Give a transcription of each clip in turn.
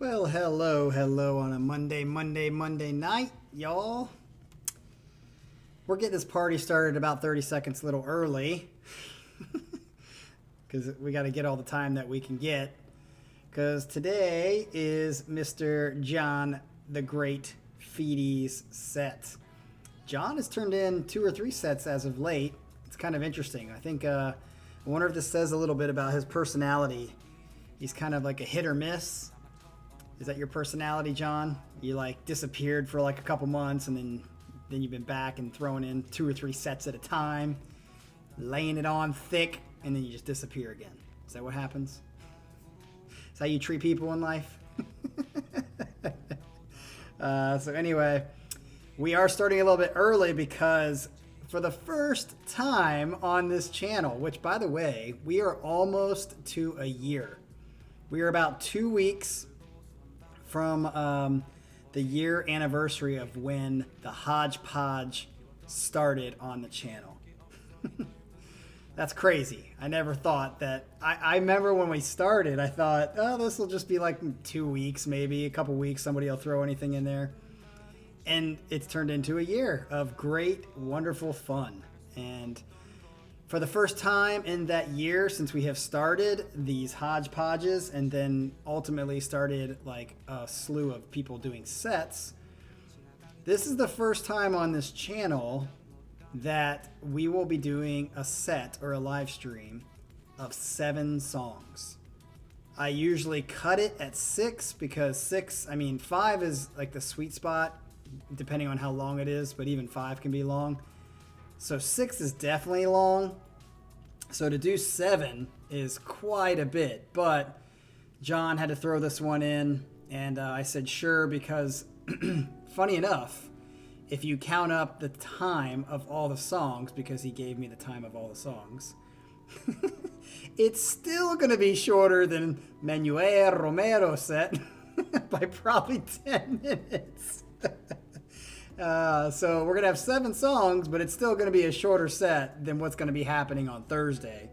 Well, hello on a Monday night, y'all. We're getting this party started about 30 seconds a little early because we got to get all the time that we can get because today is Mr. John the Great Feedy's set. John has turned in 2 or 3 sets as of late. It's kind of interesting. I wonder if this says a little bit about his personality. He's kind of like a hit or miss. Is that your personality, John? You like disappeared for like a couple months and then you've been back and throwing in 2 or 3 sets at a time, laying it on thick, and then you just disappear again. Is that what happens? Is that how you treat people in life? So anyway, we are starting a little bit early because for the first time on this channel, which by the way, we are almost to a year. We are about 2 weeks from the year anniversary of when the HodgePodge started on the channel. That's crazy. I never thought that. I remember when we started, I thought, oh, this will just be like 2 weeks, maybe a couple weeks. Somebody will throw anything in there. And it's turned into a year of great, wonderful fun. And for the first time in that year since we have started these HodgePodges and then ultimately started like a slew of people doing sets, this is the first time on this channel that we will be doing a set or a live stream of 7 songs. I usually cut it at 6 because 5 is like the sweet spot depending on how long it is, but even 5 can be long. So 6 is definitely long. So to do 7 is quite a bit, but John had to throw this one in, and I said sure because, funny enough, if you count up the time of all the songs, because he gave me the time of all the songs, it's still going to be shorter than Manuel Romero set by probably 10 minutes. So we're going to have 7 songs, but it's still going to be a shorter set than what's going to be happening on Thursday.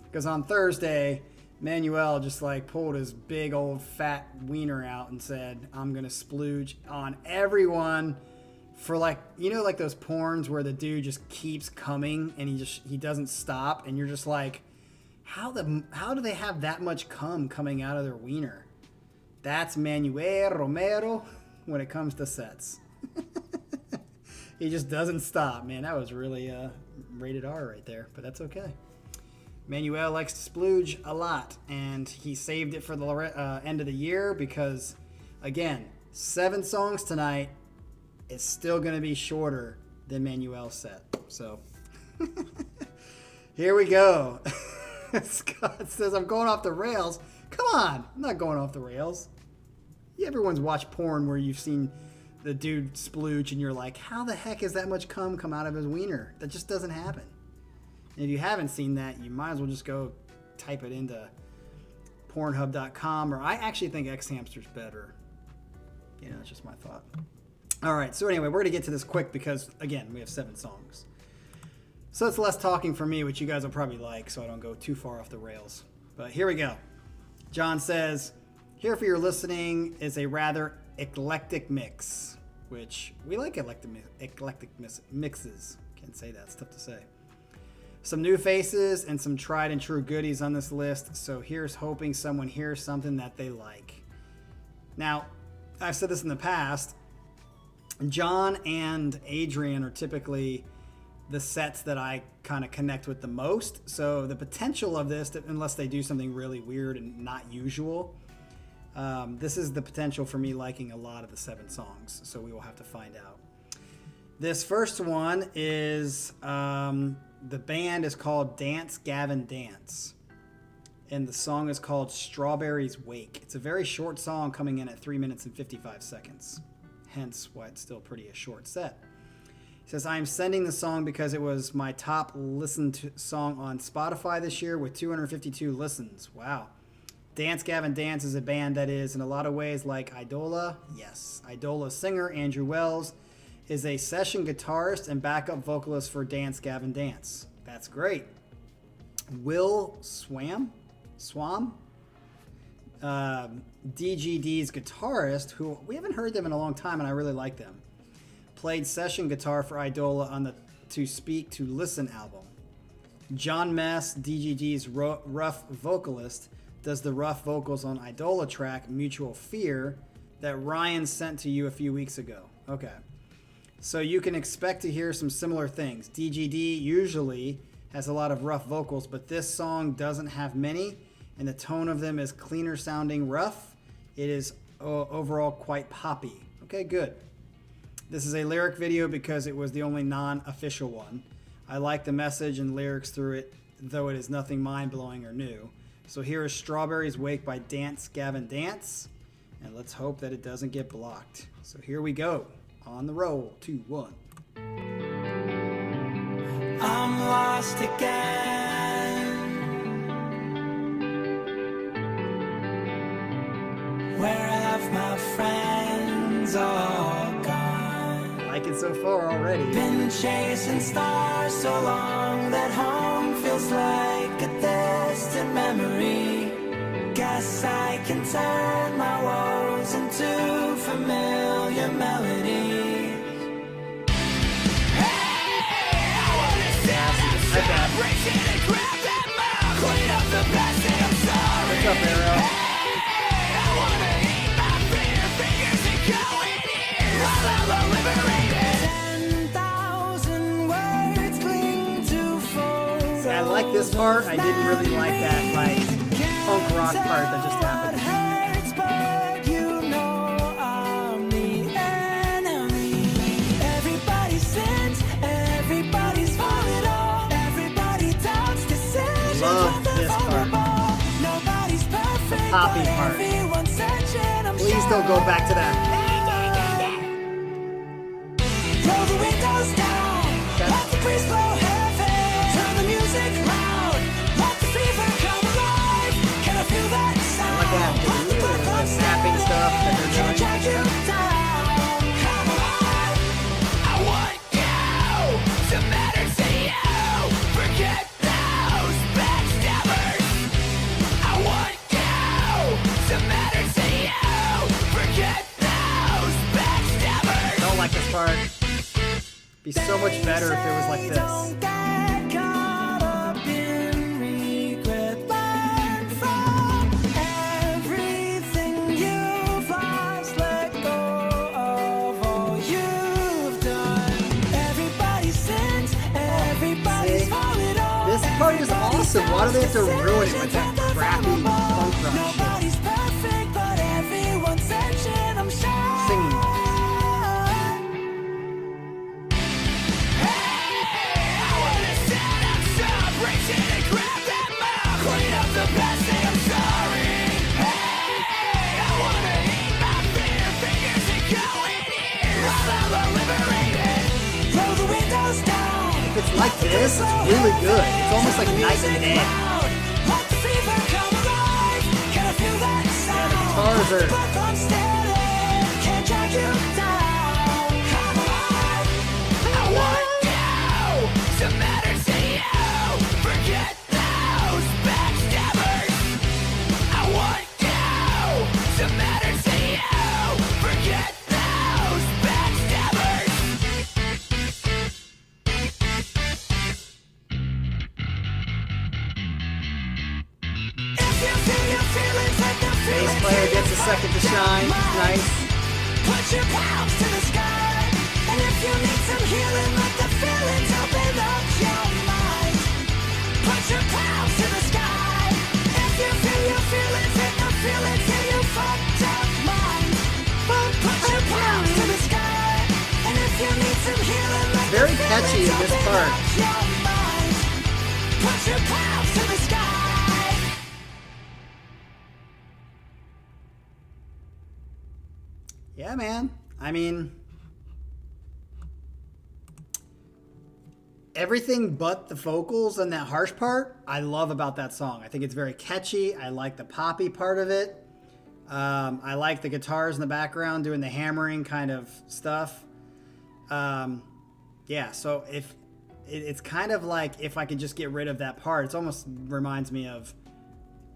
Because on Thursday, Manuel just like pulled his big old fat wiener out and said, I'm going to splooge on everyone for like, you know, like those porns where the dude just keeps coming and he doesn't stop. And you're just like, how do they have that much cum coming out of their wiener? That's Manuel Romero when it comes to sets. He just doesn't stop, man. That was really rated R right there, but that's okay. Manuel likes to splooge a lot, and he saved it for the end of the year because, again, 7 songs tonight. It's still going to be shorter than Manuel's set. So, here we go. Scott says, I'm going off the rails. Come on. I'm not going off the rails. Everyone's watched porn where you've seen the dude splooge and you're like, how the heck is that much cum come out of his wiener? That just doesn't happen. And if you haven't seen that, you might as well just go type it into pornhub.com, or I actually think X Hamster's better. You know, that's just my thought. All right, so anyway, we're going to get to this quick because, again, we have 7 songs. So it's less talking for me, which you guys will probably like, so I don't go too far off the rails. But here we go. John says, here for your listening is a rather eclectic mix, which we like eclectic mixes. Can't say that, it's tough to say. Some new faces and some tried and true goodies on this list, so here's hoping someone hears something that they like. Now, I've said this in the past, John and Adrian are typically the sets that I kind of connect with the most, so the potential of this, unless they do something really weird and not usual, this is the potential for me liking a lot of the 7 songs, so we will have to find out. This first one is, the band is called DanceGavinDance, and the song is called Strawberries Wake. It's a very short song coming in at 3 minutes and 55 seconds, hence why it's still a short set. He says, I am sending the song because it was my top listened to song on Spotify this year with 252 listens. Wow. DanceGavinDance is a band that is in a lot of ways like Idola. Yes, Idola singer Andrew Wells is a session guitarist and backup vocalist for DanceGavinDance. That's great. Will Swam DGD's guitarist, who we haven't heard them in a long time, and I really like them, played session guitar for Idola on the To Speak to Listen album. John Mess, DGD's rough vocalist, does the rough vocals on Idola track Mutual Fear that Ryan sent to you a few weeks ago. Okay. So you can expect to hear some similar things. DGD usually has a lot of rough vocals, but this song doesn't have many, and the tone of them is cleaner sounding rough. It is overall quite poppy. Okay, good. This is a lyric video because it was the only non-official one. I like the message and lyrics through it, though it is nothing mind-blowing or new. So here is Strawberries Wake by DanceGavinDance, and let's hope that it doesn't get blocked. So here we go. On the roll, 2, 1. I'm lost again. Where have my friends all gone? I like it so far already. Been chasing stars so long that home feels like a distant memory. Guess I can turn my woes into familiar melodies. What's up, Arrow? See, I like this part. I didn't really like that punk rock part that just happened. Love this part. The poppy part. Please don't go back to that. Roll the windows down. Let the breeze blow heavy. Turn the music loud. Let the fever come alive. Can I feel that sound? Like that. The snapping stuff that they're doing. Drag you down. Come alive. I want you to matter to you. Forget those backstabbers. I want you to matter to you. Forget those backstabbers. Don't like this part. Be so much better if it was like this. Don't get caught up in regret. Learn from everything you've lost. Let go of all you've done. Everybody sins, everybody's falling off. This part is awesome. Why do they have to ruin it with that crappy punk rock Nobody's perfect, but everyone's searching, I'm sure. shit? Singing. If it's like this, it's really good. It's almost like night and day. Yeah, the guitars are... Bass player gets a second to shine. Nice. Put your palms to the sky. And if you need some healing, let the feelings open up your mind. Put your palms to the sky. If you feel your feelings, hit the feelings in your fucked up mind. Put your palms to the sky. And if you need some healing, let the Very catchy in this part. your mind. Put your palms to the sky. Yeah, man. I mean, everything but the vocals and that harsh part, I love about that song. I think it's very catchy. I like the poppy part of it. I like the guitars in the background doing the hammering kind of stuff. Yeah, so if it's kind of like if I could just get rid of that part, it almost reminds me of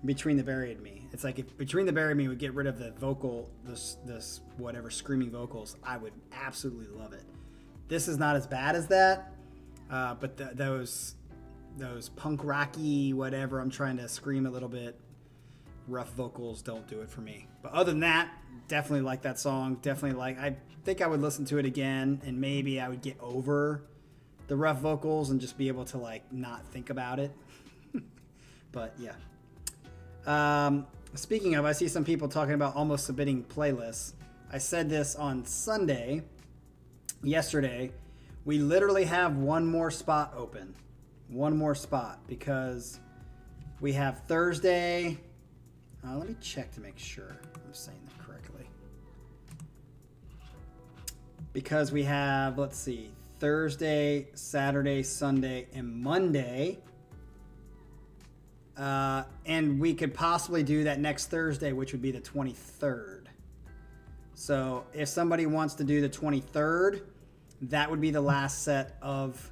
Between the Buried and Me. It's like if Between the Bury Me would get rid of the vocal, this whatever screaming vocals, I would absolutely love it. This is not as bad as that, but those punk rocky whatever, I'm trying to scream a little bit, rough vocals don't do it for me. But other than that, definitely like that song. Definitely like, I think I would listen to it again, and maybe I would get over the rough vocals and just be able to like not think about it. But yeah. Speaking of, I see some people talking about almost submitting playlists. I said this on Sunday, yesterday. We literally have one more spot open. One more spot because we have Thursday. Let me check to make sure I'm saying that correctly. Because we have, let's see, Thursday, Saturday, Sunday, and Monday. And we could possibly do that next Thursday, which would be the 23rd. So if somebody wants to do the 23rd, that would be the last set of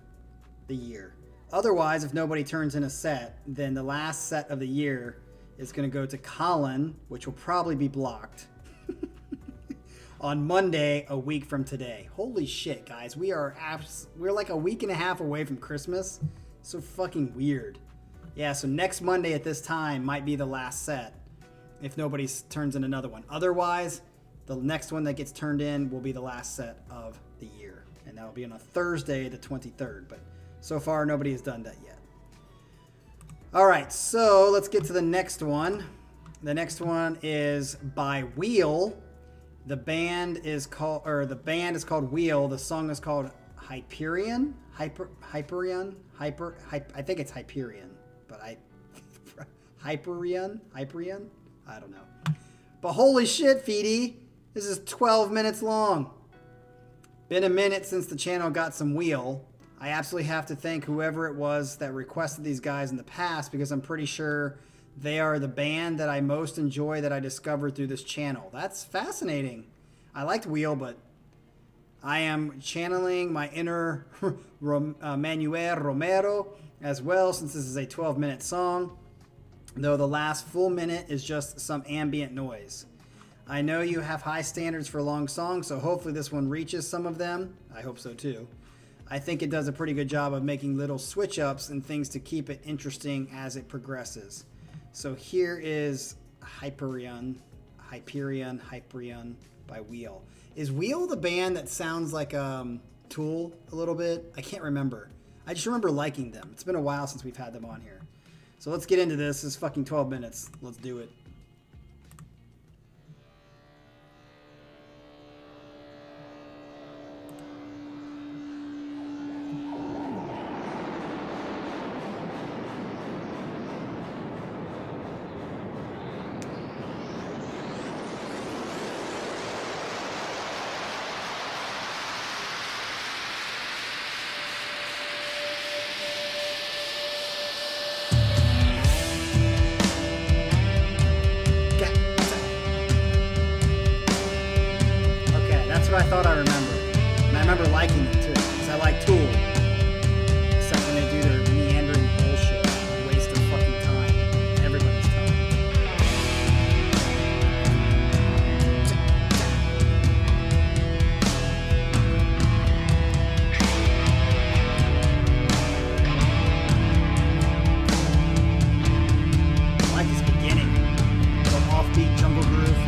the year. Otherwise, if nobody turns in a set, then the last set of the year is going to go to Colin, which will probably be blocked on Monday, a week from today. Holy shit, guys. We're like a week and a half away from Christmas. So fucking weird. Yeah, so next Monday at this time might be the last set if nobody turns in another one. Otherwise, the next one that gets turned in will be the last set of the year. And that will be on a Thursday, the 23rd. But so far, nobody has done that yet. All right, so let's get to the next one. The next one is by Wheel. The band is called Wheel. The song is called Hyperion. Hyperion. I think it's Hyperion. But Hyperion? I don't know. But holy shit, Feedy. This is 12 minutes long. Been a minute since the channel got some Wheel. I absolutely have to thank whoever it was that requested these guys in the past, because I'm pretty sure they are the band that I most enjoy that I discovered through this channel. That's fascinating. I liked Wheel, but I am channeling my inner Manuel Romero as well, since this is a 12-minute song, though the last full minute is just some ambient noise. I know you have high standards for long songs, so hopefully this one reaches some of them. I hope so too. I think it does a pretty good job of making little switch-ups and things to keep it interesting as it progresses. So here is Hyperion by Wheel. Is Wheel the band that sounds like Tool a little bit? I can't remember. I just remember liking them. It's been a while since we've had them on here. So let's get into this. This is fucking 12 minutes. Let's do it. I thought I remembered. And I remember liking them too, because I like Tool. Except when they do their meandering bullshit. Waste of fucking time. Everybody's time. I like this beginning. Little offbeat jungle groove.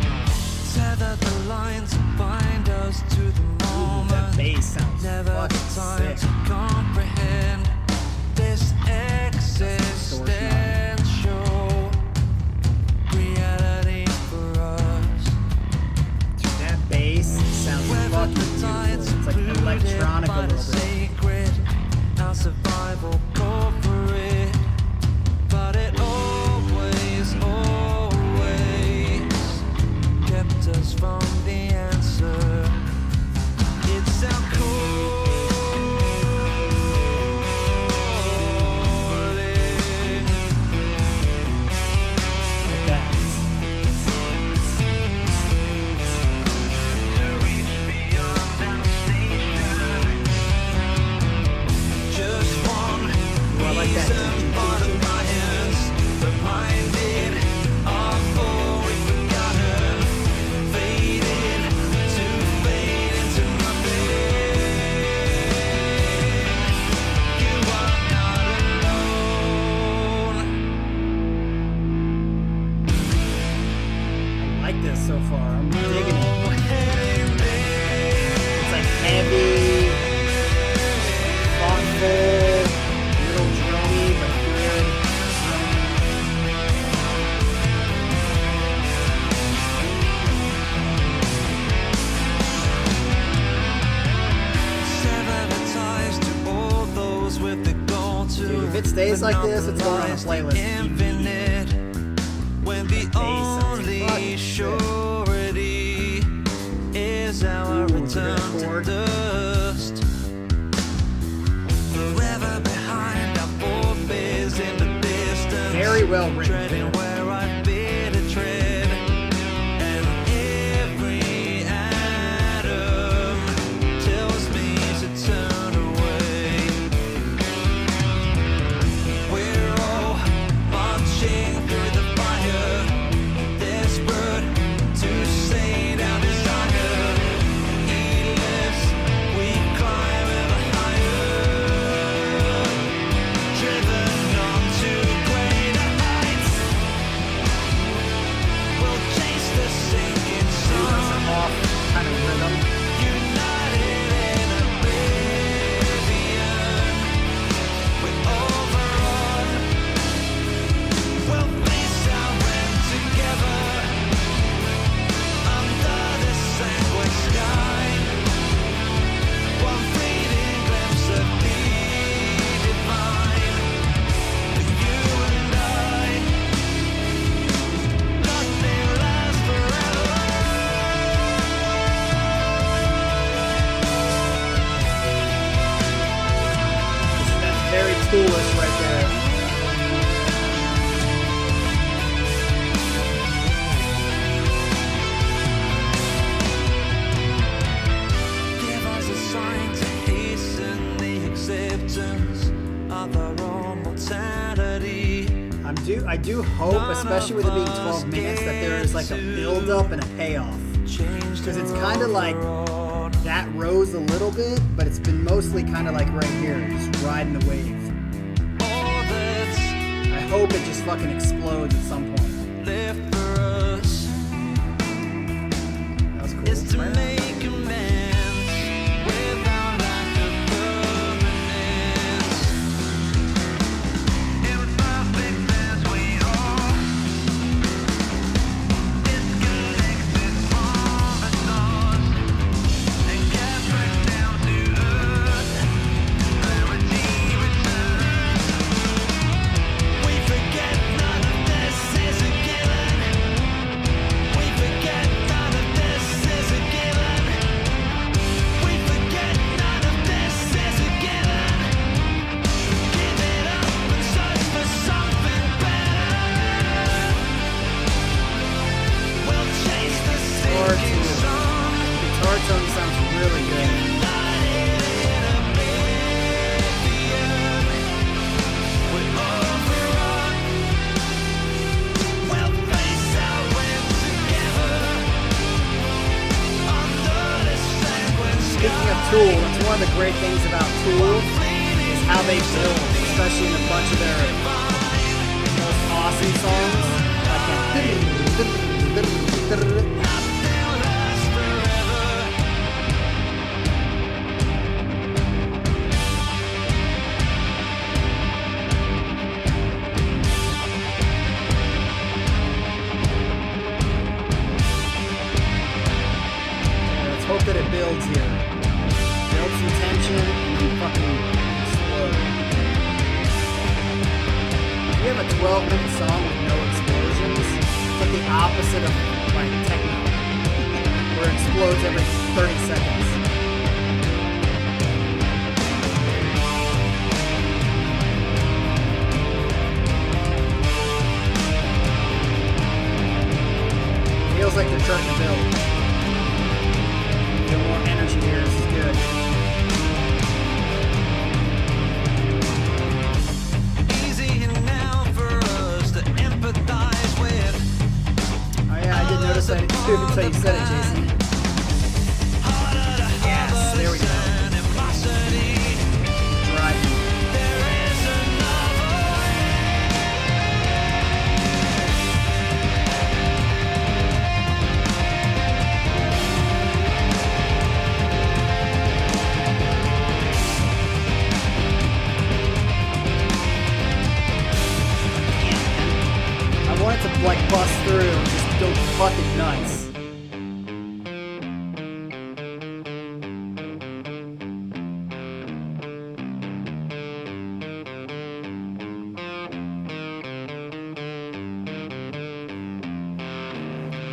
Tether the lines and bind us to the moment. That bass sounds Never fucking the time sick. to comprehend this existential reality for us. Dude, that bass sounds Whether fucking the beautiful. tides It's like electronic a by the little bit. sacred, our survival go for it. But it always kept us from the answer. It's our calling. Like that. Just one. Ooh, I like it stays like this, it's going on a playlist. Infinite, when the only fucking surety is our Ooh, return to chord. dust. Forever behind our forebears in the distance. Very well written. Treading where I fear to tread, and every atom tells me to turn away. We're all marching through the fire, desperate to sate our desire. Heedless, we climb ever higher, driven on to greater heights. We'll chase the sinking sun, Off kind of rhythm. united in oblivion. We're overrun. We'll face our end together under this sanguine sky. One fleeting glimpse of the divine. You and I, nothing lasts forever. That's very toolish right there. Give us a sign to hasten the acceptance of our own mortality. I do hope, especially with it being 12 minutes, that there is like a build up and a payoff. Because it's kind of like that rose a little bit, but it's been mostly kind of like right here, just riding the wave. All that's I hope it just fucking explodes at some point. left for us That was cool. is to make amends with our lack of permanence. Imperfect as we are, disconnected from the stars and gathered down to earth. Clarity returns. We forget none of this is a given. We forget none of this is a given. We forget none of this is a given. Give it up and search for something better. We'll chase the sinking sun, Guitar tone sounds really good. united in oblivion. We're overrun. We'll face our end together under this sanguine Speaking of Tool, that's one of the great things about Tool is how they build, especially in a bunch of their most awesome songs. Like that. Let's hope that it builds here. Build some tension and then fucking explode. If you have a 12-minute song with no explosions, it's like the opposite of like techno, where it explodes every 30 seconds. Feels like they're trying to build. Get more energy here. This is good. Easy now for us to empathize with. Oh yeah, I did notice that too until you said it, Jason. Harder to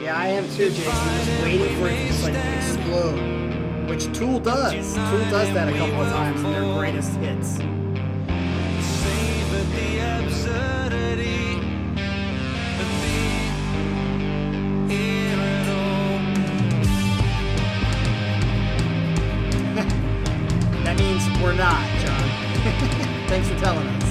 Yeah, I am too, Jason. I'm just waiting for it to just like explode. Which Tool does. Tool does that a couple of times in their greatest hits. Savor the absurdity of being here at all. That means we're not, John. Thanks for telling us.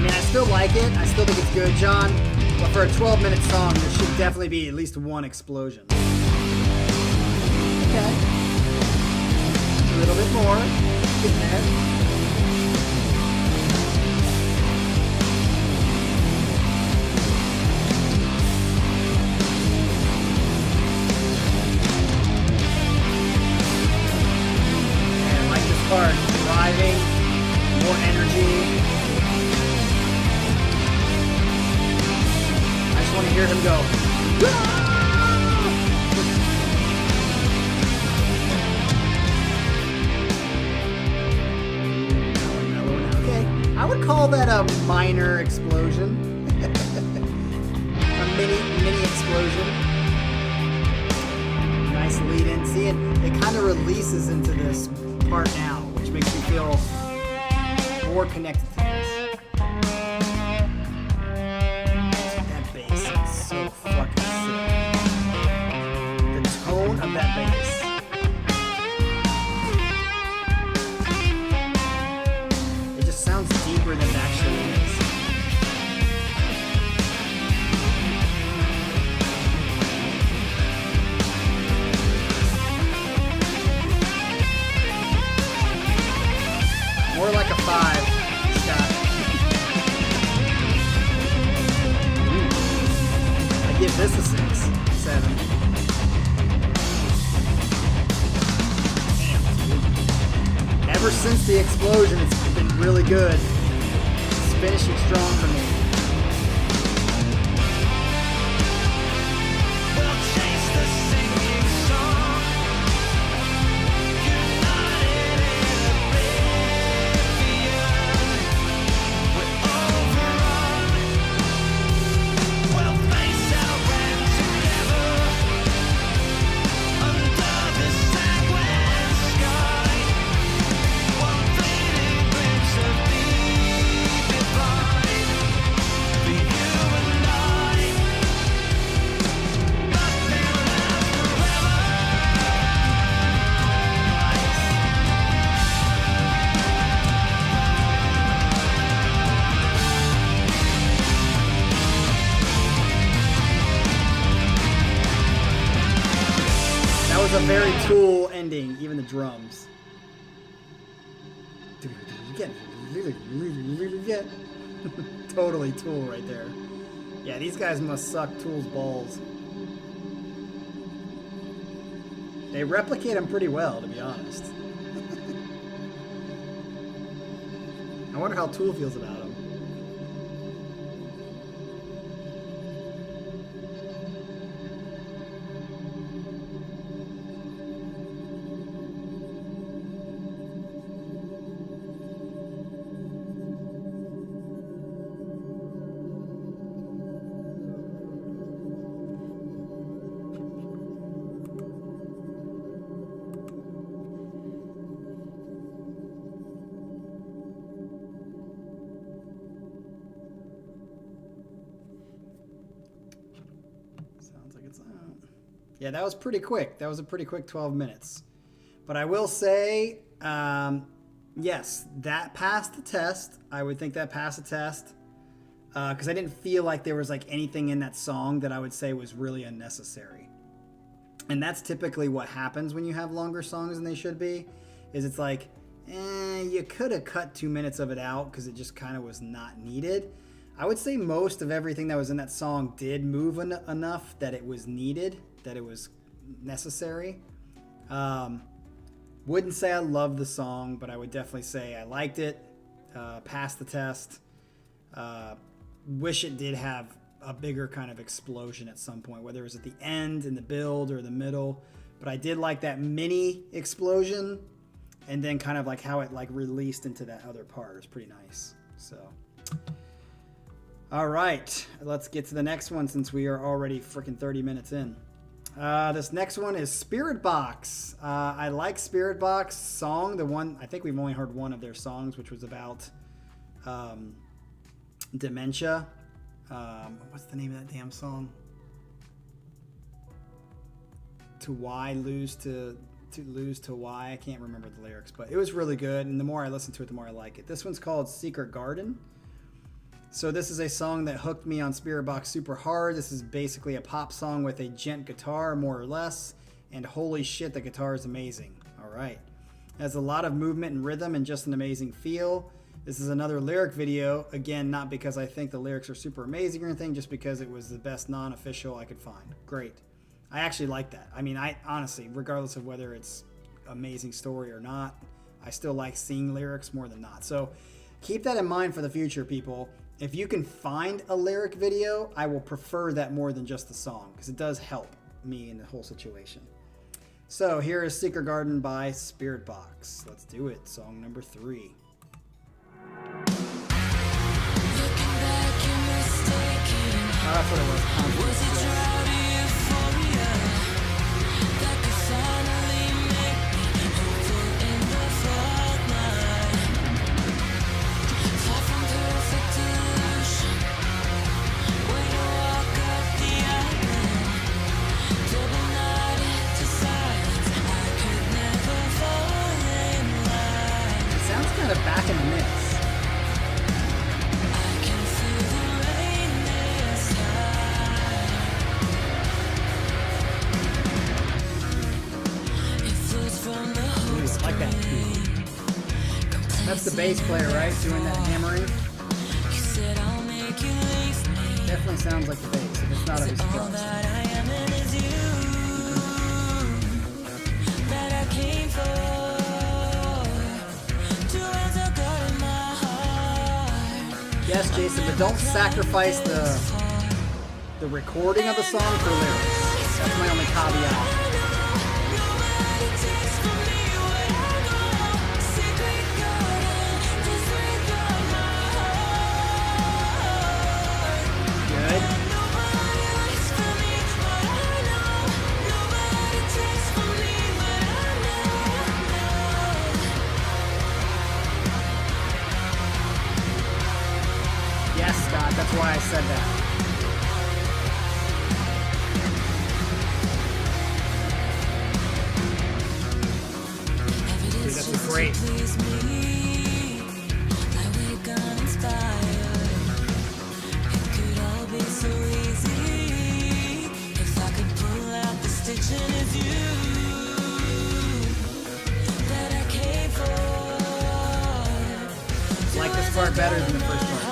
I still like it. I still think it's good, John. But for a 12-minute song, there should definitely be at least one explosion. Okay. A little bit more. Getting there. And I like this part. Driving, more energy. I want to hear him go. Okay, I would call that a minor explosion, a mini explosion. Nice lead in. See it kind of releases into this part now, which makes me feel more connected to this. So fucking sick. The tone of that bass. It just sounds deeper than it actually is. More like a 5, Scott. Give this a 6, 7. Damn. Ever since the explosion, it's been really good. It's finishing strong for me. We'll chase the singing song, united in oblivion. We're overrun. We'll face our end together under the sanguine sky. One fleeting glimpse of the divine for you and I. Nothing lasts forever. That was a very Tool ending, even the drums. Totally Tool right there. Yeah, these guys must suck Tool's balls. They replicate him pretty well, to be honest. I wonder how Tool feels about him. Yeah, that was pretty quick. That was a pretty quick 12 minutes. But I will say, yes, that passed the test. I would think that passed the test. Because I didn't feel like there was like anything in that song that I would say was really unnecessary. And that's typically what happens when you have longer songs than they should be. Is it's like, you could have cut 2 minutes of it out because it just kind of was not needed. I would say most of everything that was in that song did move enough that it was needed, that it was necessary. Wouldn't say I love the song, but I would definitely say I liked it, passed the test. Wish it did have a bigger kind of explosion at some point, whether it was at the end, in the build, or the middle. But I did like that mini explosion, and then kind of like how it like released into that other part. It was pretty nice. So, all right, let's get to the next one since we are already freaking 30 minutes in. This next one is Spiritbox. I like Spiritbox song. The one, I think we've only heard one of their songs, which was about dementia. What's the name of that damn song? To why lose to lose to why. I can't remember the lyrics, but it was really good, and the more I listen to it, the more I like it. This one's called Secret Garden. So this is a song that hooked me on Spiritbox super hard. This is basically a pop song with a gent guitar, more or less, and holy shit, the guitar is amazing. All right. It has a lot of movement and rhythm and just an amazing feel. This is another lyric video. Again, not because I think the lyrics are super amazing or anything, just because it was the best non-official I could find. Great. I actually like that. I mean, I honestly, regardless of whether it's amazing story or not, I still like seeing lyrics more than not. So keep that in mind for the future, people. If you can find a lyric video, I will prefer that more than just the song, because it does help me in the whole situation. So here is Secret Garden by Spiritbox. Let's do it. Song number 3. Oh, that's what it was. It sounds kind of back in the mix. Like that. That's the bass player, right? Doing that hammering. Definitely sounds like the bass. If it's not, I'd be surprised. Yes, Jason, but don't sacrifice the recording of the song for lyrics. That's my only caveat. Yes, Scott, that's why I said that. Dude, that's great. I like this part better than the first part.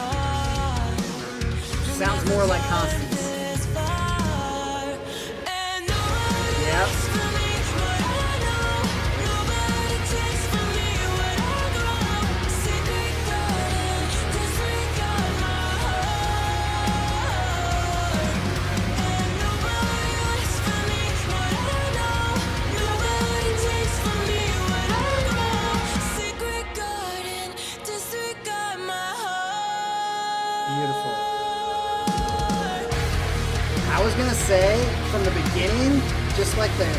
Sounds more like Constance. Yep. Beautiful. I was gonna say from the beginning, just like the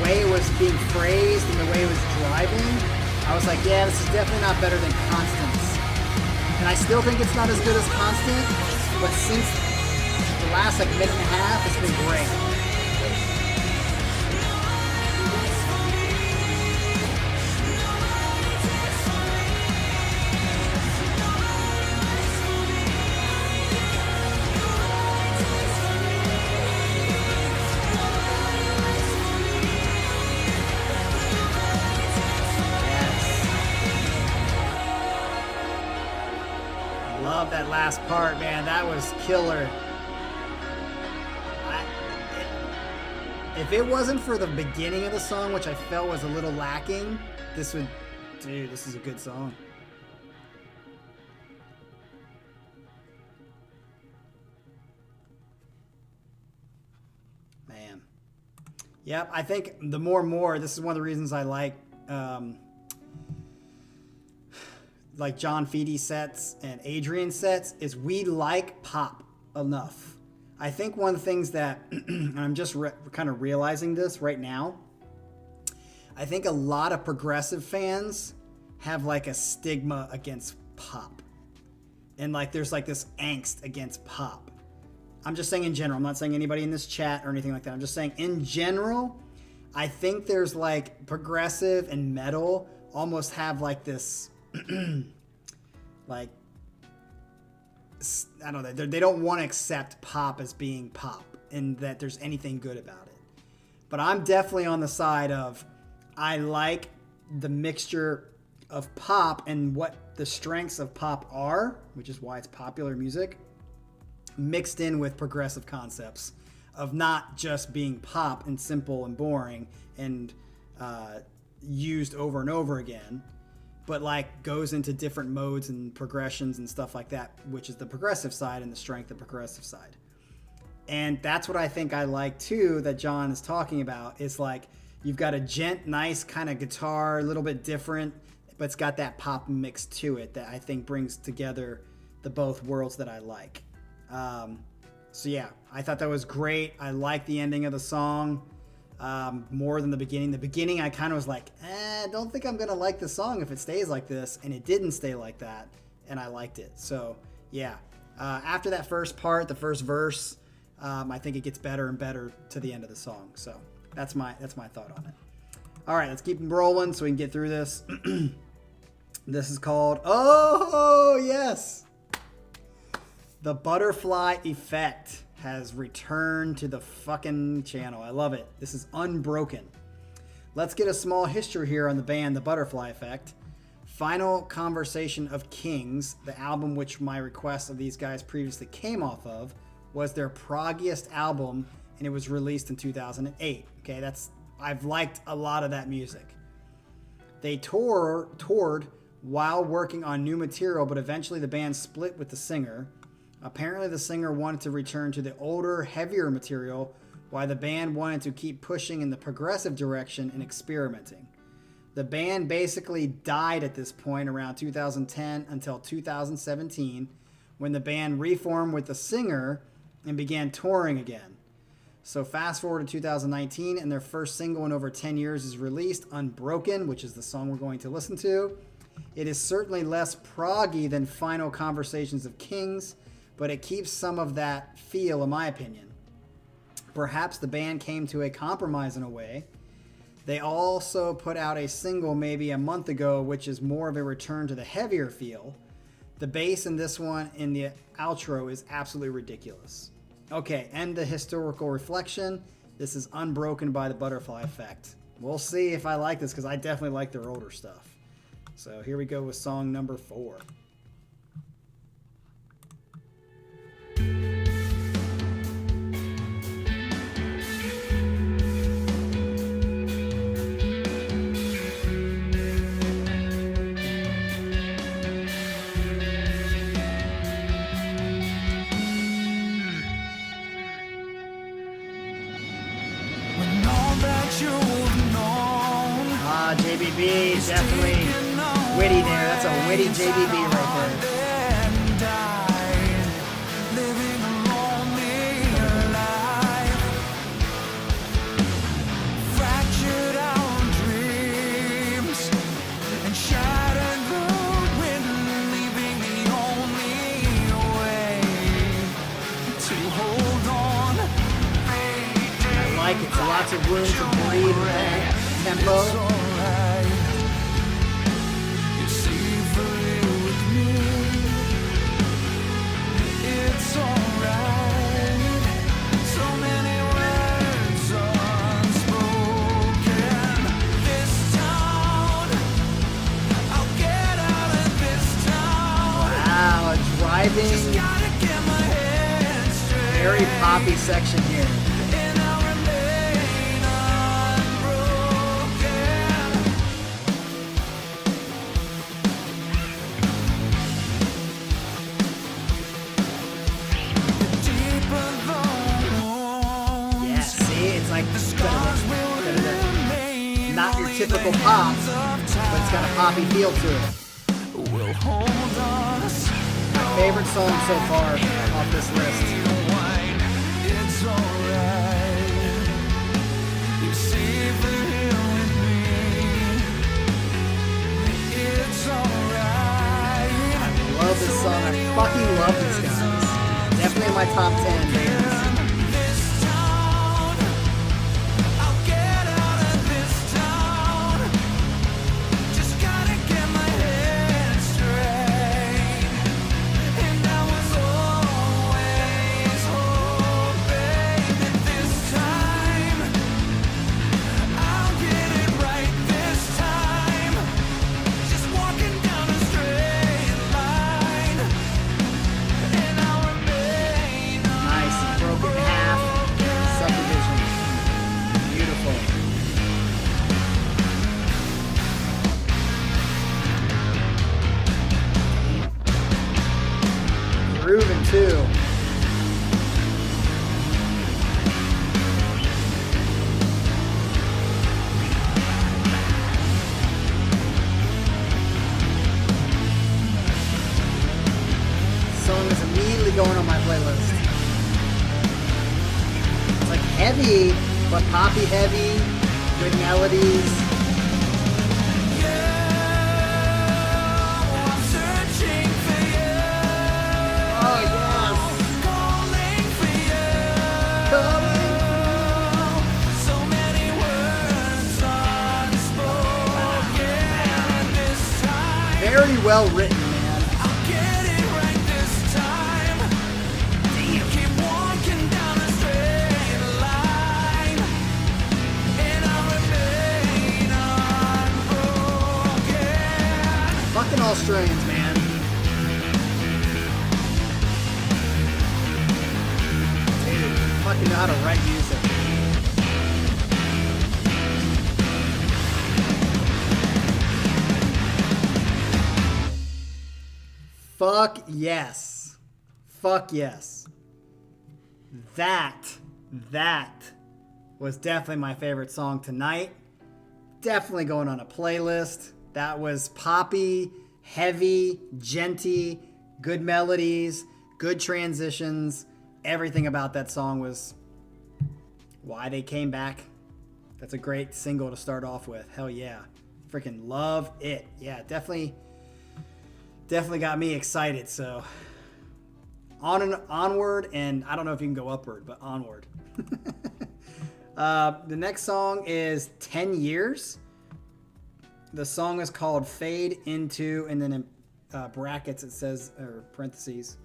way it was being phrased and the way it was driving, I was like, yeah, this is definitely not better than Constance. And I still think it's not as good as Constant, but since the last like minute and a half, it's been great. Love that last part, man. That was killer. If it wasn't for the beginning of the song, which I felt was a little lacking, this is a good song. Yep, I think the more and more, this is one of the reasons I like John Feedy sets and Adrian sets, is we like pop enough. I think one of the things that, and I'm just kind of realizing this right now, I think a lot of progressive fans have like a stigma against pop. And like there's like this angst against pop. I'm just saying in general. I'm not saying anybody in this chat or anything like that. I'm just saying in general, I think there's like progressive and metal almost have like this, like, I don't know, they don't want to accept pop as being pop and that there's anything good about it. But I'm definitely on the side of, I like the mixture of pop and what the strengths of pop are, which is why it's popular music, mixed in with progressive concepts of not just being pop and simple and boring and used over and over again, but like goes into different modes and progressions and stuff like that, which is the progressive side and the strength of progressive side. And that's what I think I like too, that John is talking about. It's like you've got a nice kind of guitar, a little bit different, but it's got that pop mix to it that I think brings together the both worlds that I like. So yeah, I thought that was great. I like the ending of the song more than the beginning. The beginning, I kind of was like, I don't think I'm going to like the song if it stays like this. And it didn't stay like that. And I liked it. So yeah, after that first part, the first verse, I think it gets better and better to the end of the song. So that's my thought on it. All right, let's keep rolling so we can get through this. This is called, oh yes, the Butterfly Effect has returned to the fucking channel. I love it. This is Unbroken. Let's get a small history here on the band The Butterfly Effect. Final Conversation of Kings, the album which my request of these guys previously came off of, was their proggiest album, and it was released in 2008. Okay, I've liked a lot of that music. They toured while working on new material, but eventually the band split with the singer. Apparently the singer wanted to return to the older, heavier material, while the band wanted to keep pushing in the progressive direction and experimenting. The band basically died at this point around 2010 until 2017, when the band reformed with the singer and began touring again. So fast forward to 2019, and their first single in over 10 years is released, Unbroken, which is the song we're going to listen to. It is certainly less proggy than Final Conversations of Kings, but it keeps some of that feel, in my opinion. Perhaps the band came to a compromise in a way. They also put out a single maybe a month ago, which is more of a return to the heavier feel. The bass in this one in the outro is absolutely ridiculous. Okay, and the historical reflection. This is Unbroken by the Butterfly Effect. We'll see if I like this, because I definitely like their older stuff. So here we go with song number 4. JBB, definitely witty there. That's a witty JBB right there. I like it. Lots of room to breathe in that tempo. Very poppy section here. Yeah, see, it's like your typical pop, but it's got a poppy feel to it. Will hold us. My favorite song so far off this list. Wine, it's alright. You see the hill with me. It's alright. I love this song. I fucking love this guys. Definitely in my top 10 bands. This town, I'll get out of this town. Just gotta get my head straight. And I was always hoping that this time I'll get it right this time. Just walking down a straight line, and I'll remain Nice. Broken half. Subdivision. Beautiful. Grooving too. Song is immediately going on my playlist. It's like heavy, but poppy heavy, good melodies. I'm searching for you, Oh yes. calling for you. So many words unspoken. This time Very well written, man. I'll get it right this time. Keep walking down a straight line, and I'll remain unbroken. Fucking Australians, man. Dude, fucking know how to write music. Fuck yes. Fuck yes. That was definitely my favorite song tonight. Definitely going on a playlist. That was poppy, heavy, genty, good melodies, good transitions. Everything about that song was why they came back. That's a great single to start off with. Hell yeah. Freaking love it. Yeah, definitely got me excited. So on and onward, and I don't know if you can go upward, but onward. The next song is 10 Years. The song is called Fade Into, and then in brackets it says, or parentheses,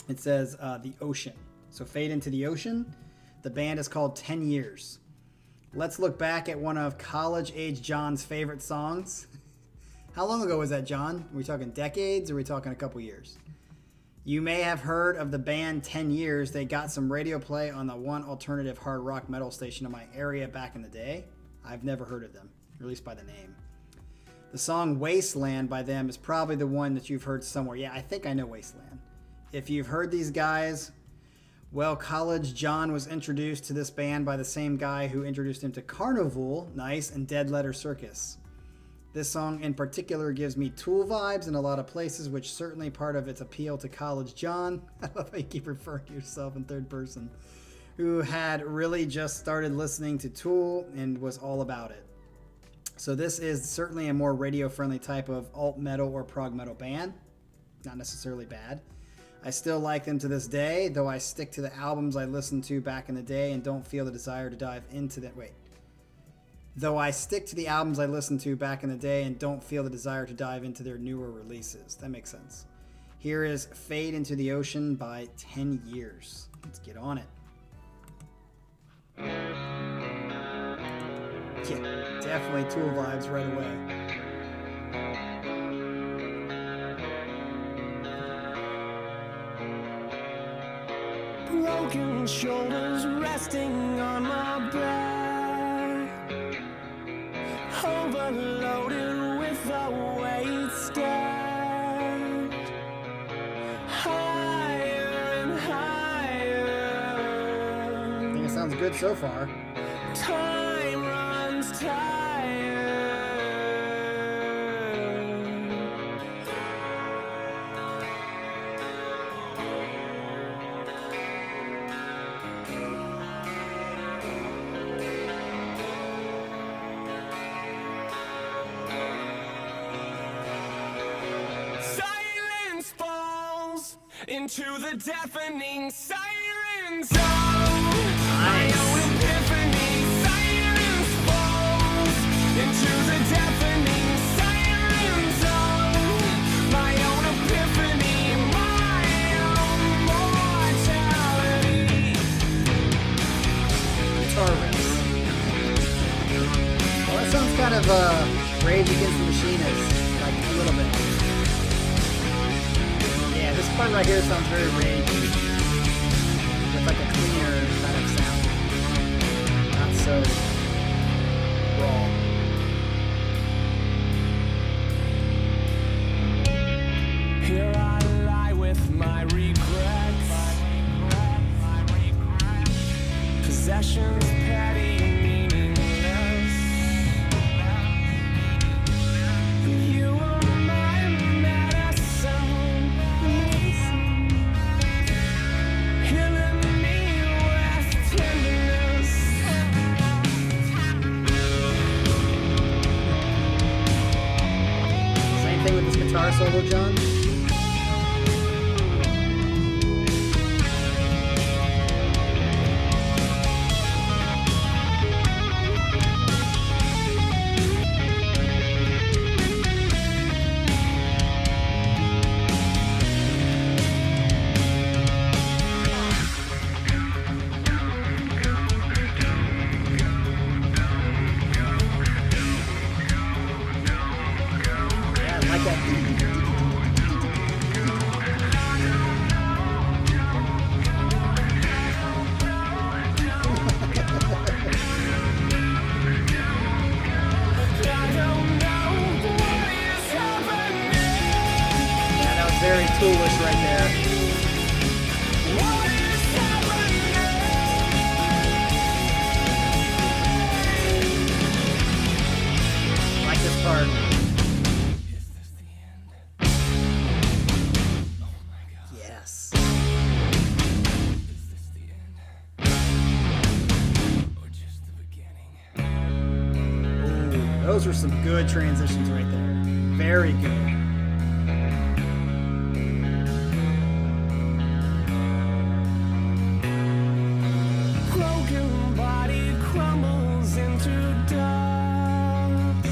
it says the ocean. So Fade Into the Ocean. The band is called 10 Years. Let's look back at one of college-age John's favorite songs. How long ago was that, John? Are we talking decades, or are we talking a couple years? You may have heard of the band 10 Years. They got some radio play on the one alternative hard rock metal station in my area back in the day. I've never heard of them, at least by the name. The song Wasteland by them is probably the one that you've heard somewhere. Yeah, I think I know Wasteland. If you've heard these guys, well, College John was introduced to this band by the same guy who introduced him to Karnivool, nice, and Dead Letter Circus. This song in particular gives me Tool vibes in a lot of places, which certainly part of its appeal to College John. I love how you keep referring to yourself in third person. Who had really just started listening to Tool and was all about it. So this is certainly a more radio-friendly type of alt metal or prog metal band. Not necessarily bad. I still like them to this day, though I stick to the albums I listened to back in the day and don't feel the desire to dive into them. Though I stick to the albums I listened to back in the day and don't feel the desire to dive into their newer releases. That makes sense. Here is Fade Into the Ocean by 10 Years. Let's get on it. Yeah, definitely Tool vibes right away. Broken shoulders resting on my back, overloaded with a weight stacked higher and higher. I think it sounds good so far. Time runs tired. into the deafening siren zone. My own epiphany, silence falls into the deafening siren zone. My own epiphany, my own mortality. Guitar riffs. Well, that sounds kind of Rage Against the Machine-ish, like a little bit. Yeah, this part right here sounds very Rage, with like a cleaner kind of sound, not so raw. Here I lie with my regrets. Possessions petty, meaningless. You are my medicine, healing me with tenderness. Same thing with this guitar solo, John. Yeah, I like that. I don't know what is happening. Yeah, that was very toolish right there. What is happening? I like this part. Is this the end? Oh my god. Yes. Is this the end? Or just the beginning? Ooh, those were some good transitions right there. Very good. Broken body crumbles into dust.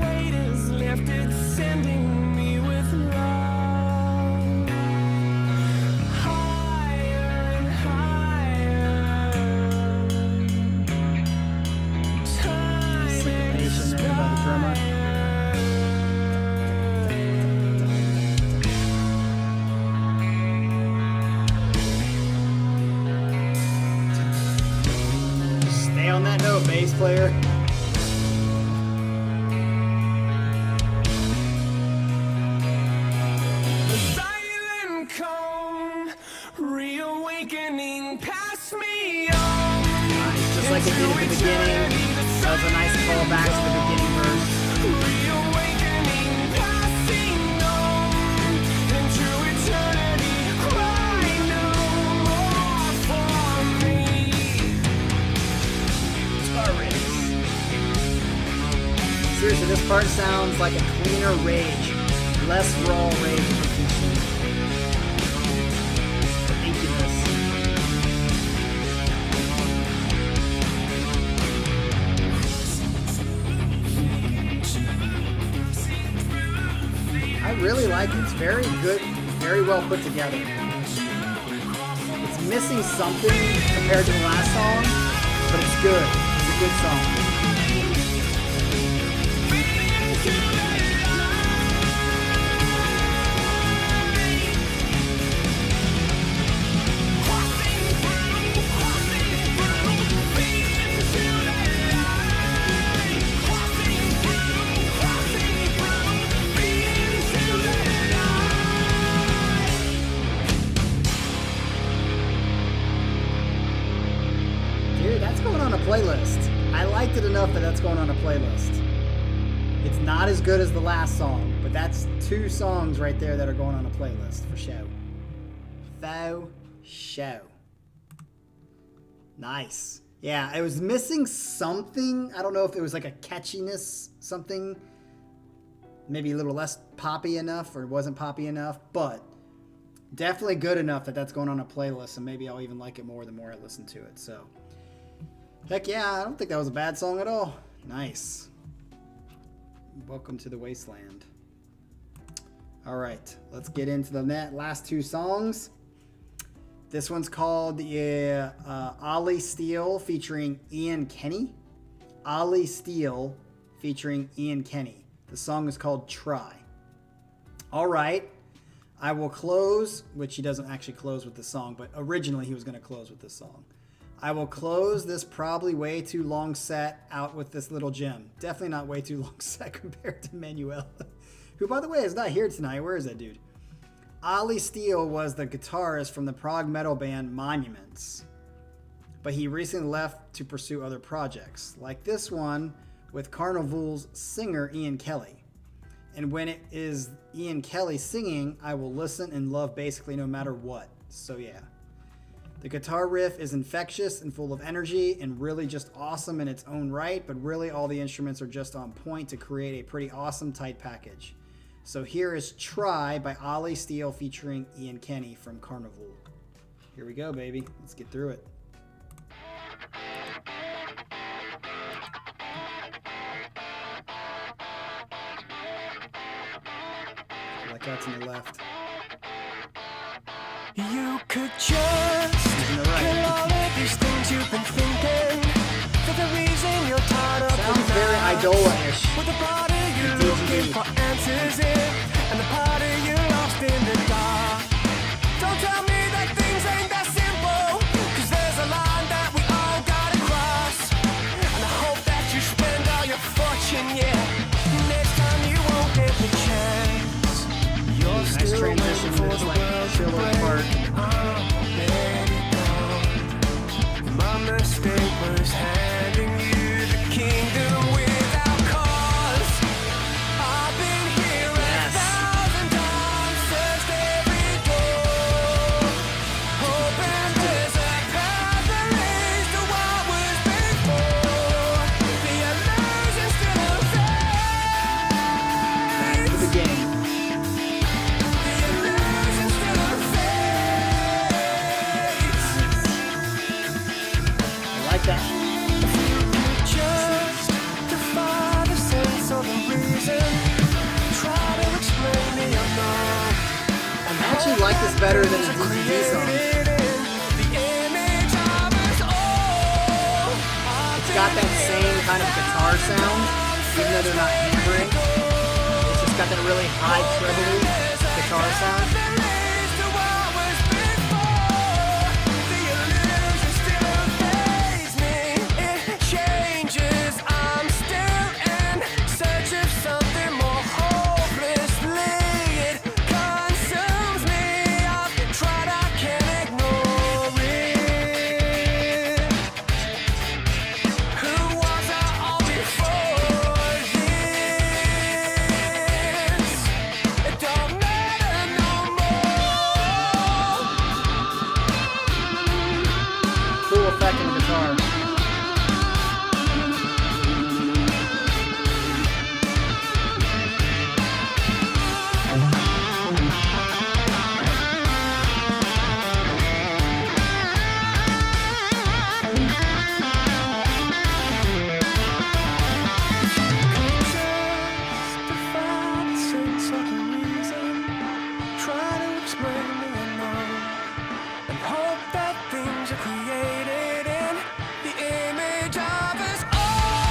Weight is lifted, sending me with love. Higher and higher. Time Syncopation there by the drummer. Stay on that note, bass player. Silent calm, reawakening past me on. Nice, just like it did at the beginning. That was a nice callback to the beginning verse. Reawakening, passing on into eternity. Cry no more for me. Guitar riffs. Seriously, this part sounds like a cleaner Rage, less raw Rage Against the Machine. Incubus. I really like it. It's very good, very well put together. It's missing something compared to the last song, but it's good. It's a good song. Dude, that's going on a playlist. I liked it enough that that's going on a playlist. It's not as good as the last song, but that's two songs right there that are going on a playlist for show. Faux show. Nice. Yeah, it was missing something. I don't know if it was like a catchiness, something. Maybe a little less poppy enough or it wasn't poppy enough, but Definitely good enough that that's going on a playlist, and maybe I'll even like it more the more I listen to it. So, heck yeah, I don't think that was a bad song at all. Nice. Welcome to the Wasteland. All right, let's get into the last two songs. This one's called the Olly Steele featuring Ian Kenny. Olly Steele featuring Ian Kenny. The song is called Try. All right, I will close, which he doesn't actually close with the song, but originally he was going to close with this song. I will close this probably way too long set out with this little gem. Definitely not way too long set compared to Manuel, who, by the way, is not here tonight. Where is that dude? Olly Steele was the guitarist from the prog metal band Monuments, but he recently left to pursue other projects, like this one with Karnivool's singer Ian Kelly. And when it is Ian Kelly singing, I will listen and love basically no matter what. So yeah. The guitar riff is infectious and full of energy and really just awesome in its own right, but really all the instruments are just on point to create a pretty awesome tight package. So here is Try by Olly Steele featuring Ian Kenny from Karnivool. Here we go, baby. Let's get through it. Like that's on the left. You could just He's in the right. kill all of these things you've been thinking. For the reason you're tired of Sounds the very night. Idola-ish. With a part of you DG. looking for answers in, and a part of you lost in the dark. Don't tell me that things ain't that simple, 'cause there's a line that we all gotta cross. And I hope that you spend all your fortune, yeah. Next time you won't get the chance. You're Nice still transition waiting to for this the like world to chiller break. part. Let it go. My mistake was handing you the kingdom without cause. I've been here Yes. 1,000 times, searched every door, hoping there's a path that leads to what was before. The illusion still fades. To the game. The illusion still fades. I like that. Just to find a sense of the reason, try to explain the unknown. I actually like this better than the DGD song. The image of us all. It's got that same kind of guitar sound, even though they're not hammering. It's just got that really high treble guitar sound. Cool effect in the guitar.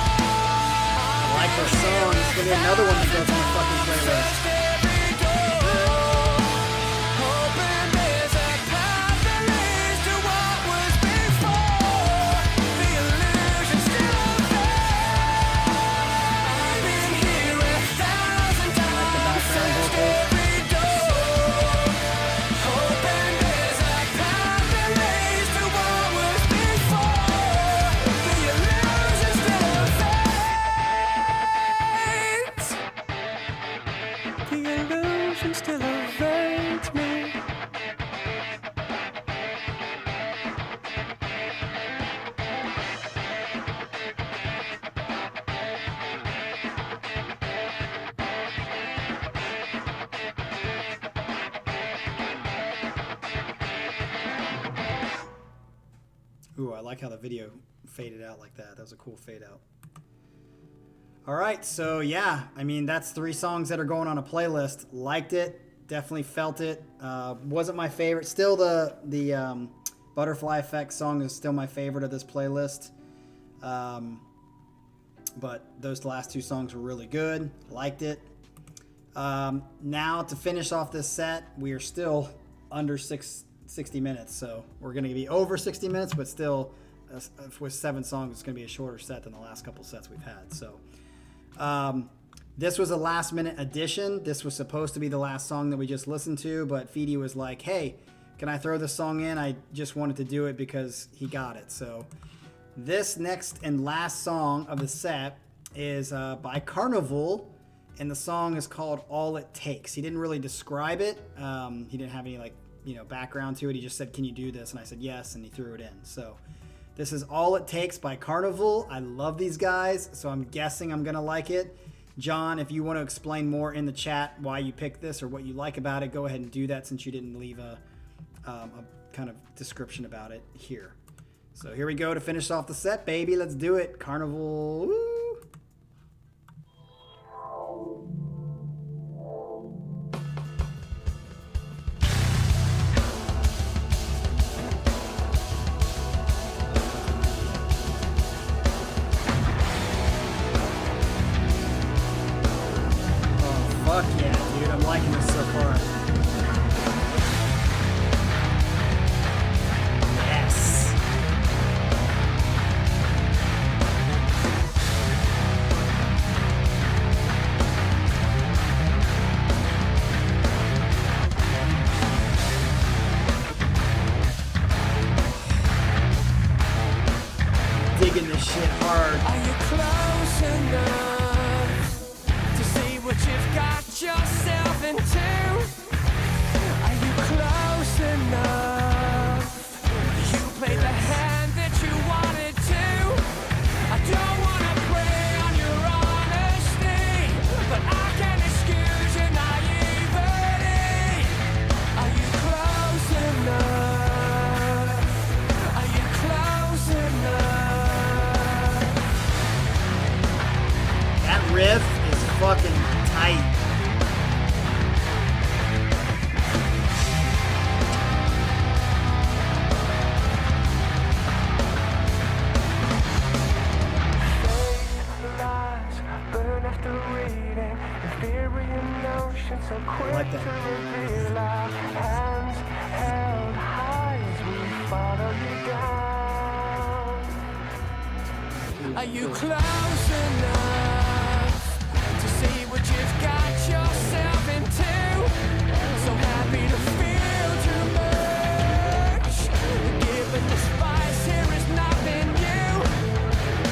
I like this song. It's gonna be another one that goes on the fucking playlist. Like the background vocals. The Ooh, I like how the video faded out like that. That was a cool fade out. All right, so yeah, I mean, that's 3 songs that are going on a playlist. Liked it, definitely felt it. Wasn't my favorite. Still the Butterfly Effect song is still my favorite of this playlist. But those last 2 songs were really good. Liked it. Now to finish off this set, we are still under 60 minutes. So we're going to be over 60 minutes, but still with 7 songs, it's going to be a shorter set than the last couple sets we've had. So this was a last minute addition. This was supposed to be the last song that we just listened to, but Feedy was like, hey, can I throw this song in? I just wanted to do it because he got it. So this next and last song of the set is by Karnivool, and the song is called All It Takes. He didn't really describe it. He didn't have any background to it. He just said, can you do this? And I said yes, and he threw it in. So this is All It Takes by Karnivool. I love these guys, so I'm guessing I'm gonna like it. John, if you want to explain more in the chat why you picked this or what you like about it, go ahead and do that, since you didn't leave a kind of description about it here. So here we go to finish off the set, baby. Let's do it. Karnivool. Woo! Oh, fuck yeah, dude. I'm liking this so far. Yes. Digging this shit hard. Are you close enough to see what you've got yourself into? Are you close enough? You played the hand that you wanted to. I don't want to prey on your honesty, but I can excuse your naivety. Are you close enough? Are you close enough? That riff is fucking tight. Burn after reading, ethereal notions so quick like that. to reveal our hands held high as we follow you down. Are you close enough to see what you've got yourself into? So happy to feel too much. Given the spice, here is nothing new.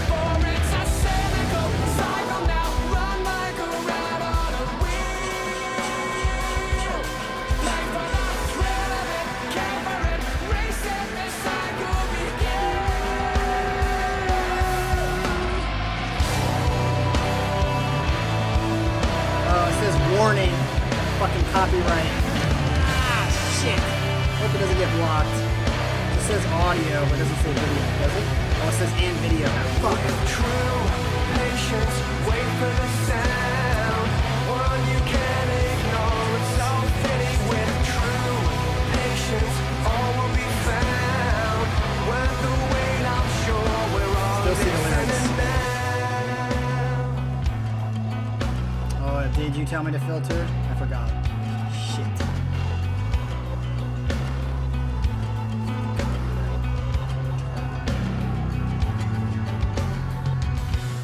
For it's a cynical cycle now, run like a rat on a wheel. Play for the thrill of it, care for it, race it, the cycle Oh, it says warning. Fucking copyright. Ah, shit. Hope it doesn't get blocked. It says audio, but it doesn't say video, does it? Oh, it says and video. Fuck. true patience, wait for the sound. One you can't ignore, it's so fitting with true patience. All will be found. Worth the wait, I'm sure we're all Still see the lyrics. listening now. Oh, did you tell me to filter? I forgot. Shit.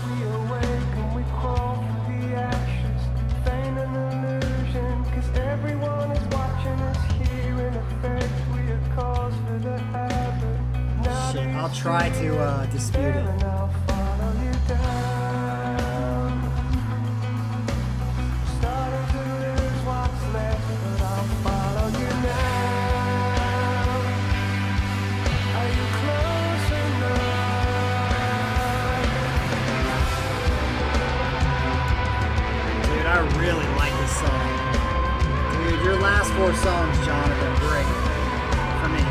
We awaken, we crawl through the ashes, feign an illusion, 'cause everyone is watching us here. In effect, we are cause for the habit. Now Shit. I'll these try to dispute it. and I'll follow you down. Starting to lose what's left, but I'll follow you now. Are you close enough? Dude, I really like this song. Dude, your last 4 songs, John, have been great. For me.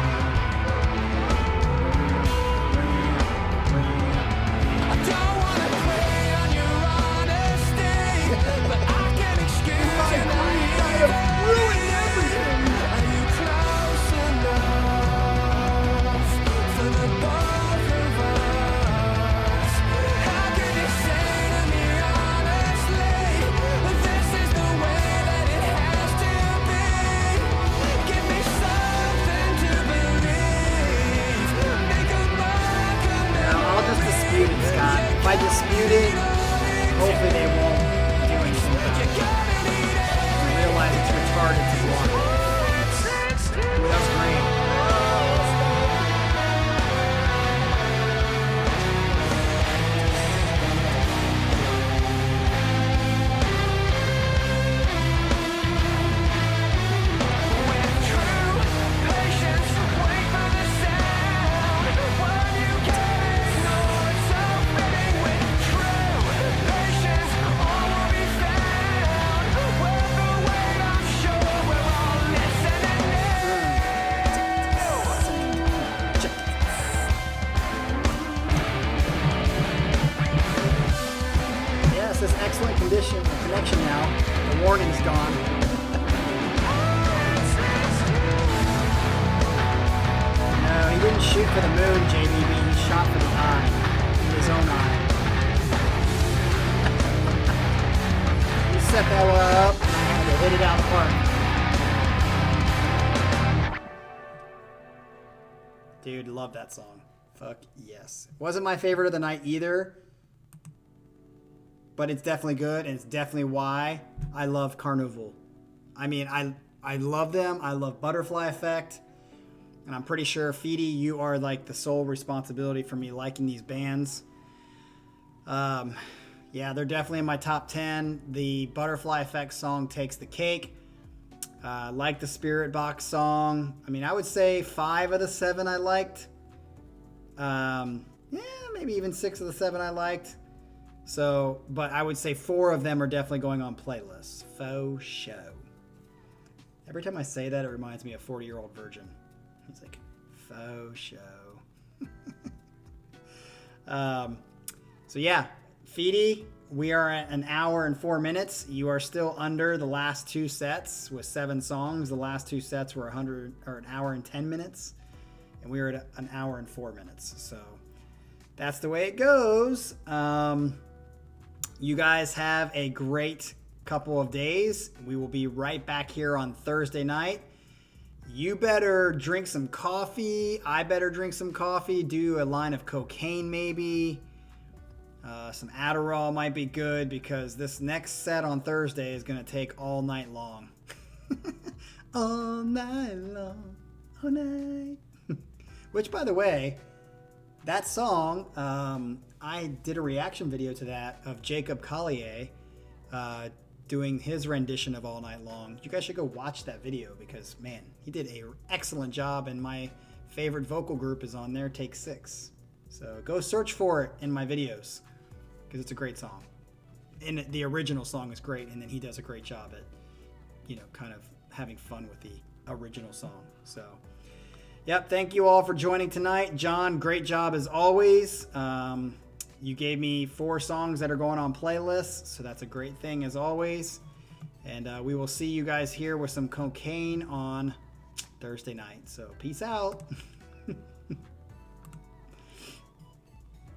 I dispute it, hopefully they won't do anything about it. I realize it's retarded to block it. Ooh, that was great. This excellent connection now. The warning's gone. No, he didn't shoot for the moon, JBB. He shot for the eye. His own eye. He set that one up. Had to hit it out the park. Dude, love that song. Fuck yes. Wasn't my favorite of the night either. But it's definitely good, and it's definitely why I love Karnivool. I mean, I love them. I love Butterfly Effect. And I'm pretty sure, Feedy, you are like the sole responsibility for me liking these bands. Yeah, they're definitely in my top 10. The Butterfly Effect song takes the cake. Like the Spiritbox song. I mean, I would say 5 of the 7 I liked. Yeah, maybe even 6 of the 7 I liked. So, but I would say 4 of them are definitely going on playlists. Faux show. Every time I say that, it reminds me of 40-year-old virgin. He's like, faux show. So yeah, Feedy, we are at an hour and 4 minutes. You are still under the last 2 sets with 7 songs. The last 2 sets were an hour and 10 minutes, and we are at an hour and 4 minutes. So that's the way it goes. You guys have a great couple of days. We will be right back here on Thursday night. You better drink some coffee. I better drink some coffee. Do a line of cocaine maybe. Some Adderall might be good because this next set on Thursday is going to take all night long. All night long. All night. Which, by the way, that song, I did a reaction video to that of Jacob Collier doing his rendition of All Night Long. You guys should go watch that video because, man, he did an excellent job, and my favorite vocal group is on there, Take 6. So go search for it in my videos because it's a great song. And the original song is great, and then he does a great job at, kind of having fun with the original song. So, yep, thank you all for joining tonight. John, great job as always. You gave me 4 songs that are going on playlists, so that's a great thing as always. And we will see you guys here with some cocaine on Thursday night. So peace out.